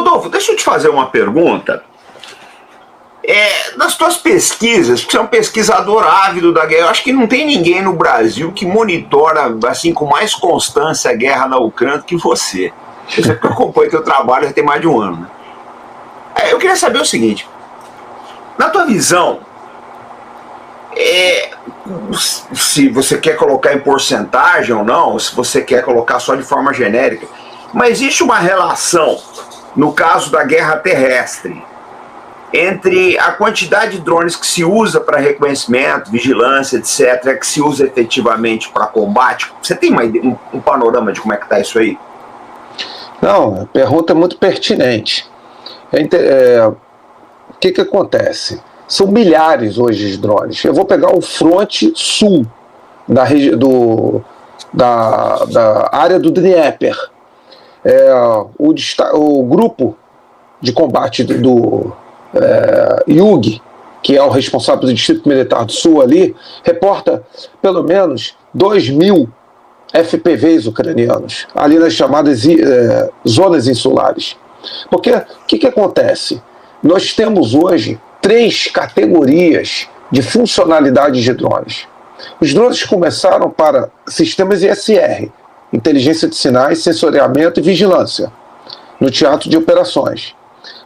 Rodolfo, deixa eu te fazer uma pergunta. Das tuas pesquisas, porque você é um pesquisador ávido da guerra, eu acho que não tem ninguém no Brasil que monitora assim com mais constância a guerra na Ucrânia do que você. Você acompanha teu trabalho já tem mais de um ano, né? Eu queria saber o seguinte, na tua visão, se você quer colocar em porcentagem ou não, se você quer colocar só de forma genérica, mas existe uma relação, no caso da guerra terrestre, entre a quantidade de drones que se usa para reconhecimento, vigilância, etc., que se usa efetivamente para combate? Você tem um panorama de como é que está isso aí? Não, a pergunta é muito pertinente. O que acontece? São milhares hoje de drones. Eu vou pegar o fronte sul da área do Dnieper. O grupo de combate do Yug, que é o responsável do Distrito Militar do Sul ali, reporta pelo menos 2.000 FPVs ucranianos, ali nas chamadas zonas insulares. Porque o que acontece? Nós temos hoje 3 categorias de funcionalidades de drones. Os drones começaram para sistemas ISR, inteligência de sinais, sensoriamento e vigilância, no teatro de operações.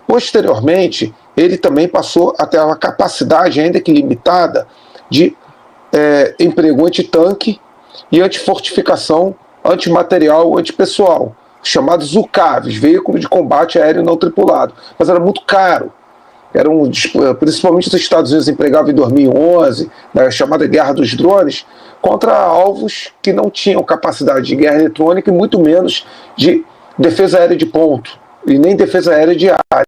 Posteriormente, ele também passou a ter uma capacidade, ainda que limitada, de emprego antitanque e antifortificação, antimaterial, antipessoal, chamados UCAVs, veículo de combate aéreo não tripulado. Mas era muito caro. Principalmente os Estados Unidos empregavam em 2011, na chamada Guerra dos Drones, contra alvos que não tinham capacidade de guerra eletrônica e muito menos de defesa aérea de ponto, e nem defesa aérea de área.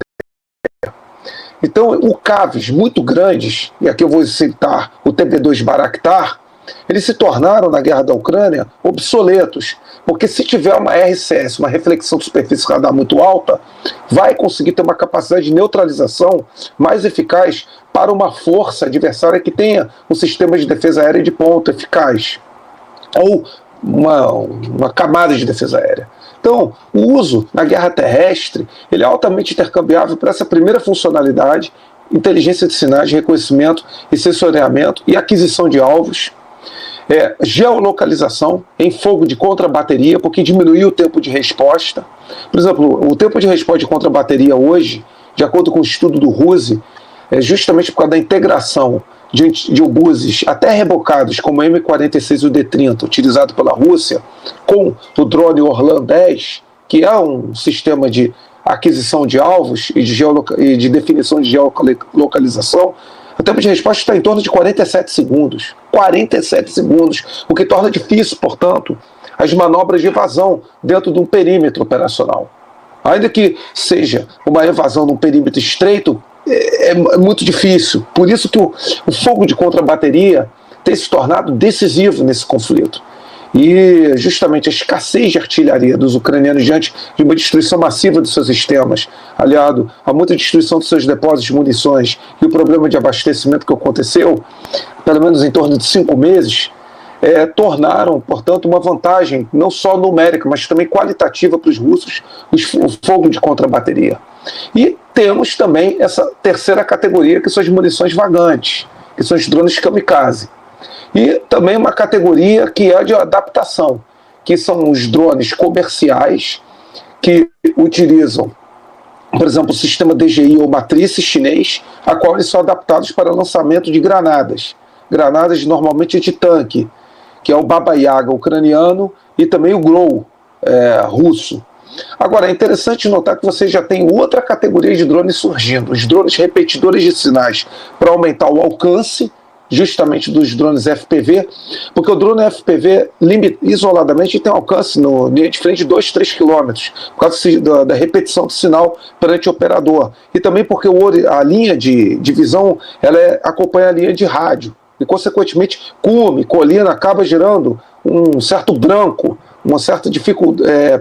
Então, UCAVs muito grandes, e aqui eu vou citar o TB2 Bayraktar, eles se tornaram, na guerra da Ucrânia, obsoletos, porque se tiver uma RCS, uma reflexão de superfície radar muito alta, vai conseguir ter uma capacidade de neutralização mais eficaz para uma força adversária que tenha um sistema de defesa aérea de ponta eficaz, ou uma camada de defesa aérea. Então, o uso na guerra terrestre ele é altamente intercambiável para essa primeira funcionalidade, inteligência de sinais, reconhecimento e sensoriamento e aquisição de alvos, geolocalização em fogo de contrabateria, porque diminuiu o tempo de resposta. Por exemplo, o tempo de resposta de contrabateria hoje, de acordo com o estudo do RUSI, é justamente por causa da integração de obuses até rebocados, como o M46 e o D-30, utilizado pela Rússia, com o drone Orlan 10, que é um sistema de aquisição de alvos e de definição de geolocalização. O tempo de resposta está em torno de 47 segundos. 47 segundos, o que torna difícil, portanto, as manobras de evasão dentro de um perímetro operacional. Ainda que seja uma evasão num perímetro estreito, é muito difícil. Por isso que o fogo de contrabateria tem se tornado decisivo nesse conflito. E justamente a escassez de artilharia dos ucranianos diante de uma destruição massiva dos seus sistemas, aliado a muita destruição dos seus depósitos de munições e o problema de abastecimento que aconteceu, pelo menos em torno de 5 meses, tornaram, portanto, uma vantagem não só numérica, mas também qualitativa para os russos, o fogo de contrabateria. E temos também essa terceira categoria, que são as munições vagantes, que são os drones kamikaze. E também uma categoria que é de adaptação, que são os drones comerciais que utilizam, por exemplo, o sistema DJI ou matriz chinês, a qual eles são adaptados para lançamento de granadas. Granadas normalmente de tanque, que é o Baba Yaga ucraniano e também o Glow russo. Agora, é interessante notar que você já tem outra categoria de drones surgindo, os drones repetidores de sinais, para aumentar o alcance justamente dos drones FPV, porque o drone FPV isoladamente tem alcance no linha de frente de 2, 3 km, por causa da repetição do sinal perante o operador. E também porque a linha de visão acompanha a linha de rádio. E, consequentemente, colina acaba gerando um certo branco, um certo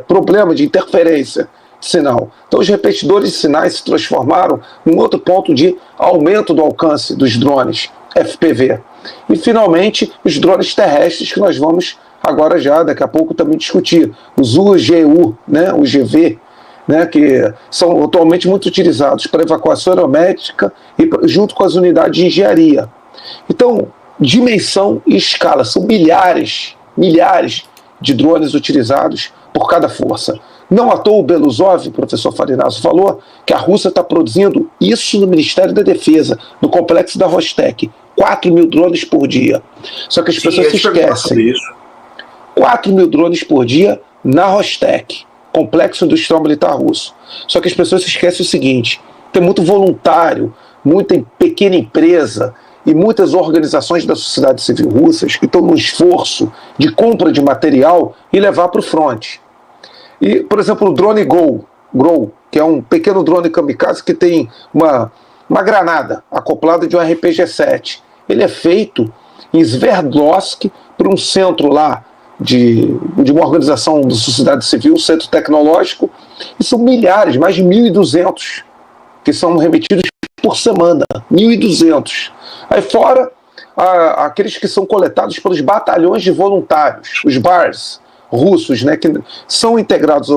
problema de interferência de sinal. Então, os repetidores de sinais se transformaram em outro ponto de aumento do alcance dos drones FPV. E, finalmente, os drones terrestres, que nós vamos agora daqui a pouco também discutir. Os UGU, né, o GV, né, que são atualmente muito utilizados para evacuação aerométrica e junto com as unidades de engenharia. Então, dimensão e escala, são milhares de drones utilizados por cada força. Não à toa o Belousov, o professor Farinaso, falou que a Rússia está produzindo isso no Ministério da Defesa, no complexo da Rostec, 4 mil drones por dia. Só que as pessoas se esquecem. 4 mil drones por dia na Rostec, complexo industrial militar russo. Só que as pessoas se esquecem o seguinte: tem muito voluntário, muita pequena empresa e muitas organizações da sociedade civil russas que estão no esforço de compra de material e levar para o fronte. E, por exemplo, o drone Grow, que é um pequeno drone kamikaze que tem uma granada acoplada de um RPG-7. Ele é feito em Sverdlovsk, por um centro lá de uma organização da sociedade civil, centro tecnológico, e são milhares, mais de 1.200, que são remetidos por semana, 1.200. Aí fora, aqueles que são coletados pelos batalhões de voluntários, os BARs russos, né, que são integrados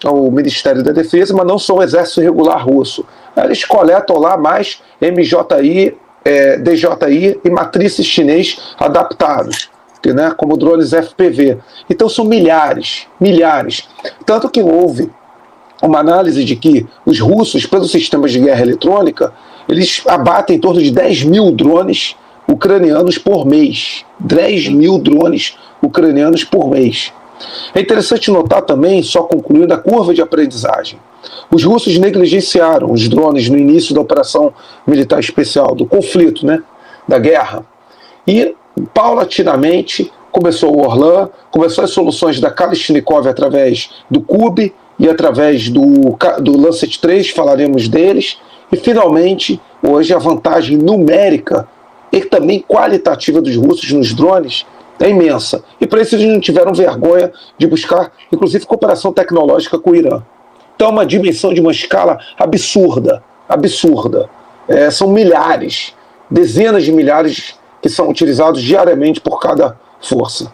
ao Ministério da Defesa, mas não são o Exército Regular Russo. Eles coletam lá mais MJI, DJI e matrizes chinês adaptados, né, como drones FPV. Então são milhares. Tanto que houve uma análise de que os russos, pelos sistemas de guerra eletrônica, eles abatem em torno de 10 mil drones ucranianos por mês. 10 mil drones ucranianos por mês. É interessante notar também, só concluindo, a curva de aprendizagem. Os russos negligenciaram os drones no início da operação militar especial, do conflito, né, da guerra. E, paulatinamente, começou o Orlan, começou as soluções da Kalashnikov através do Kub e através do Lancet 3, falaremos deles. E, finalmente, hoje a vantagem numérica e também qualitativa dos russos nos drones é imensa. E para isso eles não tiveram vergonha de buscar, inclusive, cooperação tecnológica com o Irã. Então, uma dimensão de uma escala absurda. São milhares, dezenas de milhares que são utilizados diariamente por cada força.